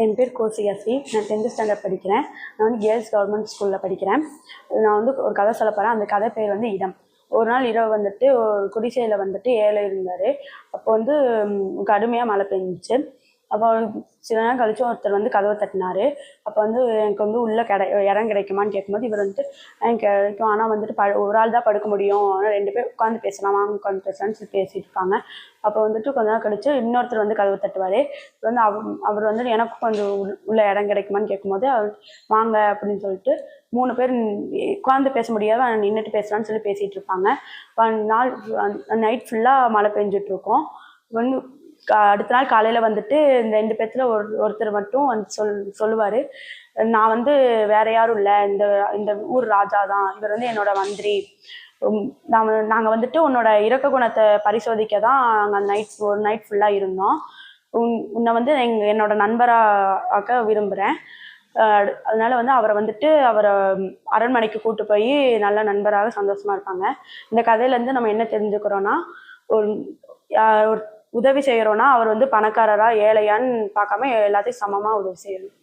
என் பேர் கோசியாசி. நான் 10th standard படிக்கிறேன். நான் வந்து கேர்ள்ஸ் கவர்மெண்ட் ஸ்கூலில் படிக்கிறேன். நான் வந்து ஒரு கதை சொல்ல போகிறேன். அந்த கதை பேர் வந்து இடம். ஒரு நாள் இரவு வந்துட்டு ஒரு குடிசையில் வந்துட்டு ஏழை இருந்தார். அப்போ வந்து கடுமையாக மழை பெஞ்சிச்சு. அப்போ சில நேரம் கழிச்சு ஒருத்தர் வந்து கதவை தட்டினார். அப்போ வந்து எனக்கு வந்து உள்ளே இடம் கிடைக்குமான்னு கேட்கும்போது இவர் வந்துட்டு எனக்கு கிடைக்கும், ஆனால் வந்துட்டு ஒரு ஆள் தான் படுக்க முடியும், ஆனால் 2 பேர் உட்காந்து பேசலாம், வாங்க உட்காந்து பேசலாம்னு சொல்லி பேசிட்டு இருப்பாங்க. அப்போ வந்துட்டு கொஞ்ச நாள் கழிச்சு இன்னொருத்தர் வந்து கதவை தட்டுவார். வந்து அவர் வந்து எனக்கும் கொஞ்சம் உள்ள இடம் கிடைக்குமான்னு கேட்கும்போது வாங்க அப்படின்னு சொல்லிட்டு 3 பேர் உட்காந்து பேச முடியாது, ஆனால் நின்றுட்டு பேசலான்னு சொல்லி பேசிகிட்டு இருப்பாங்க. நாள் நைட் ஃபுல்லாக மழை பெஞ்சிட்டு இருக்கும். வந்து அடுத்த நாள் காலையில் வந்துட்டு இந்த 2 பேர்த்துல ஒருத்தர் மட்டும் வந்து சொல்லுவார், நான் வந்து வேற யாரும் இல்லை, இந்த ஊர் ராஜா தான், இவர் வந்து என்னோட மந்திரி. நாங்கள் வந்துட்டு உன்னோட இரக்க குணத்தை பரிசோதிக்க தான் அங்கே ஒரு நைட் ஃபுல்லாக இருந்தோம். உன்னை வந்து என்னோட நண்பராக விரும்புகிறேன். அதனால வந்து அவரை அரண்மனைக்கு கூட்டு போய் நல்ல நண்பராக சந்தோஷமா இருப்பாங்க. இந்த கதையிலேருந்து நம்ம என்ன தெரிஞ்சுக்கிறோன்னா, ஒரு உதவி செய்கிறோன்னா அவர் வந்து பணக்காரரா ஏழையான்னு பார்க்காம எல்லாத்தையும் சமமாக உதவி செய்யணும்.